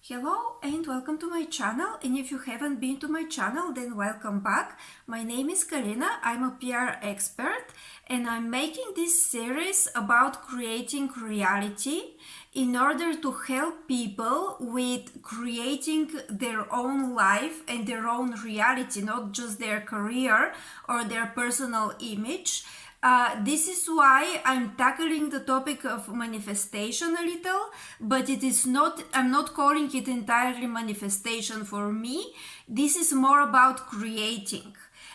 Hello and welcome to my channel, and if you haven't been to my channel then welcome back. My name is Kalina, I'm a PR expert and I'm making this series about creating reality in order to help people with creating their own life and their own reality, not just their career or their personal image. This is why I'm tackling the topic of manifestation a little, but I'm not calling it entirely manifestation for me. This is more about creating.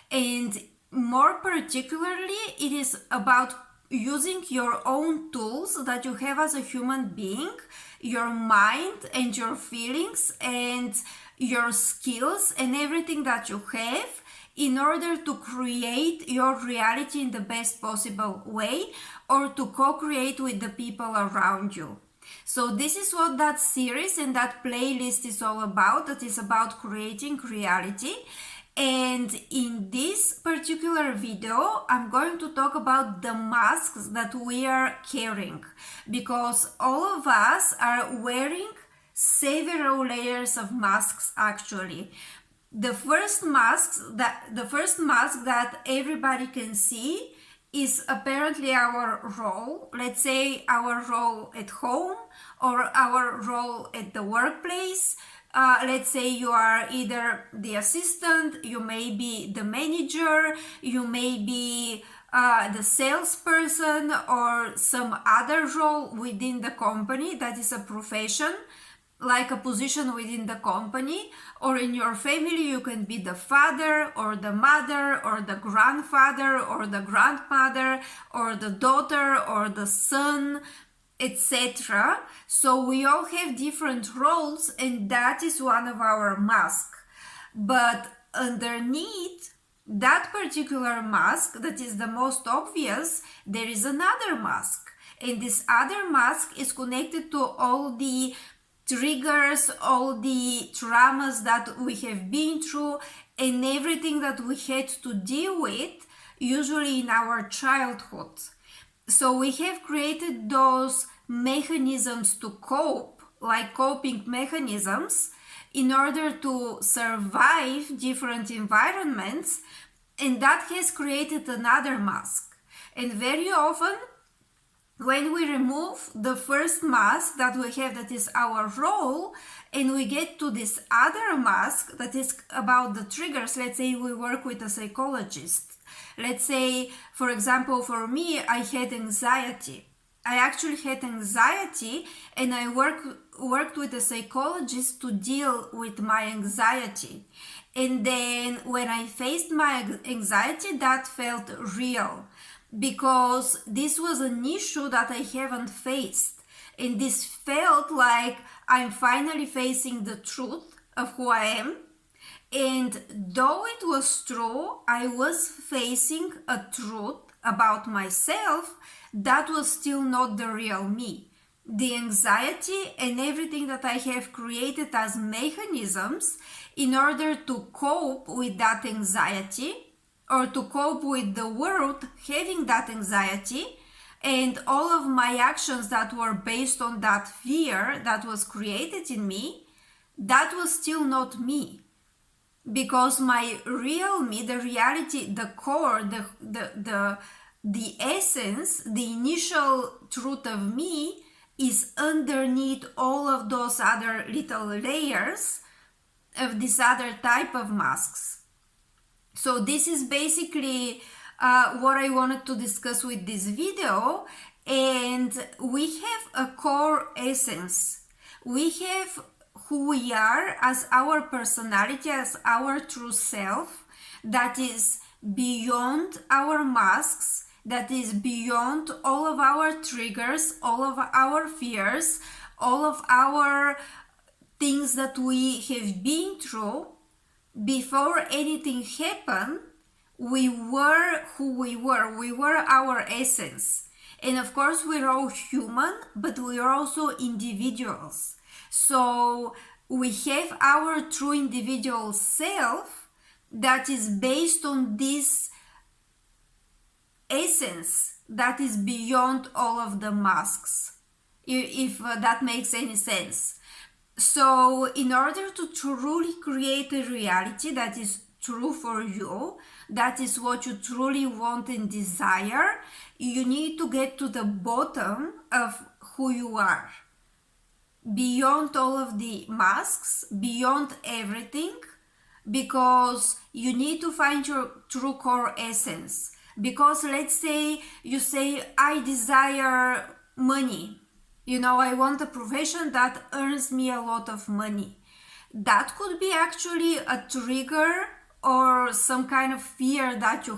And more particularly, it is about using your own tools that you have as a human being, your mind and your feelings and your skills and everything that you have in order to create your reality in the best possible way or to co-create with the people around you. So this is what that series and that playlist is all about. That is about creating reality. And in this particular video, I'm going to talk about the masks that we are carrying, because all of us are wearing several layers of masks actually. The first mask that everybody can see is apparently our role. Let's say our role at home or our role at the workplace. Let's say you are either the assistant, you may be the manager, you may be the salesperson or some other role within the company that is a profession, like a position within the company. Or in your family you can be the father or the mother or the grandfather or the grandmother or the daughter or the son, etc. So we all have different roles, and that is one of our masks. But underneath that particular mask, that is the most obvious, there is another mask, and this other mask is connected to all the triggers, all the traumas that we have been through, and everything that we had to deal with, usually in our childhood. So we have created those mechanisms to cope, like coping mechanisms, in order to survive different environments, and that has created another mask. And very often, when we remove the first mask that we have, that is our role, and we get to this other mask that is about the triggers, let's say we work with a psychologist. Let's say, for example, for me, I had anxiety. I actually had anxiety, and I worked with a psychologist to deal with my anxiety. And then when I faced my anxiety, that felt real, because this was an issue that I haven't faced. And this felt like I'm finally facing the truth of who I am. And though it was true, I was facing a truth about myself that was still not the real me. The anxiety and everything that I have created as mechanisms in order to cope with that anxiety, or to cope with the world having that anxiety, and all of my actions that were based on that fear that was created in me, that was still not me. Because my real me, the reality, the core, the essence, the initial truth of me is underneath all of those other little layers of this other type of masks. So this is basically what I wanted to discuss with this video. And we have a core essence. We have who we are as our personality, as our true self, that is beyond our masks, that is beyond all of our triggers, all of our fears, all of our things that we have been through. Before anything happened, we were who we were. We were our essence. And of course, we're all human, but we are also individuals. So we have our true individual self that is based on this essence that is beyond all of the masks, if that makes any sense. So in order to truly create a reality that is true for you, that is what you truly want and desire, you need to get to the bottom of who you are. Beyond all of the masks, beyond everything, because you need to find your true core essence. Because let's say you say, I desire money. You know, I want a profession that earns me a lot of money. That could be actually a trigger or some kind of fear that you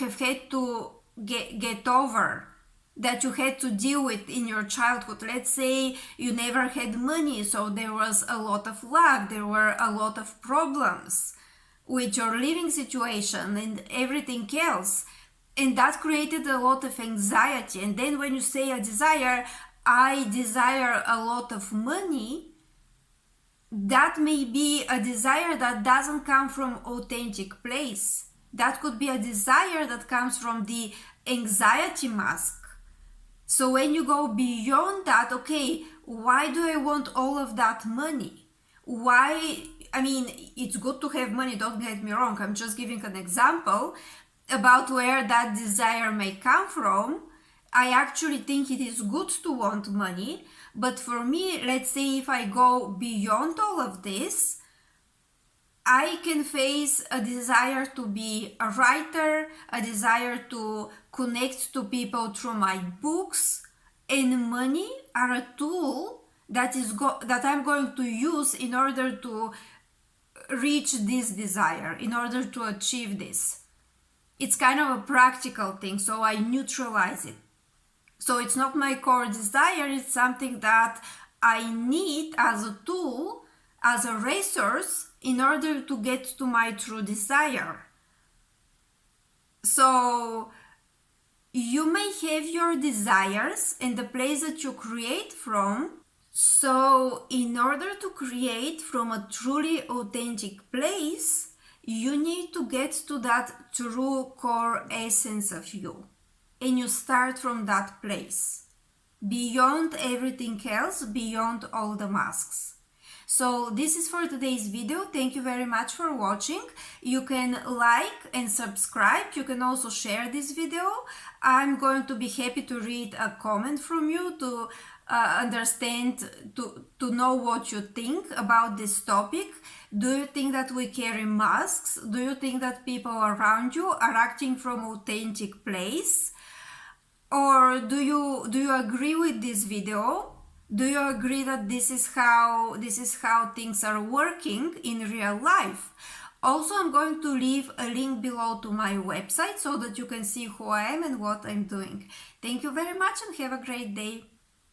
have had to get over, that you had to deal with in your childhood. Let's say you never had money, so there was a lot of lack, there were a lot of problems with your living situation and everything else. And that created a lot of anxiety. And then when you say a desire, I desire a lot of money, that may be a desire that doesn't come from authentic place. That could be a desire that comes from the anxiety mask. So when you go beyond that, okay, why do I want all of that money? Why? I mean, it's good to have money, don't get me wrong. I'm just giving an example about where that desire may come from. I actually think it is good to want money, but for me, let's say if I go beyond all of this, I can face a desire to be a writer, a desire to connect to people through my books, and money are a tool that I'm going to use in order to reach this desire, in order to achieve this. It's kind of a practical thing, so I neutralize it. So it's not my core desire, it's something that I need as a tool, as a resource, in order to get to my true desire. So you may have your desires and the place that you create from. So in order to create from a truly authentic place, you need to get to that true core essence of you. And you start from that place. Beyond everything else, beyond all the masks. So this is for today's video. Thank you very much for watching. You can like and subscribe. You can also share this video. I'm going to be happy to read a comment from you to understand, to know what you think about this topic. Do you think that we carry masks? Do you think that people around you are acting from authentic place? Or do you agree with this video? Do you agree that this is how things are working in real life? Also, I'm going to leave a link below to my website so that you can see who I am and what I'm doing. Thank you very much and have a great day.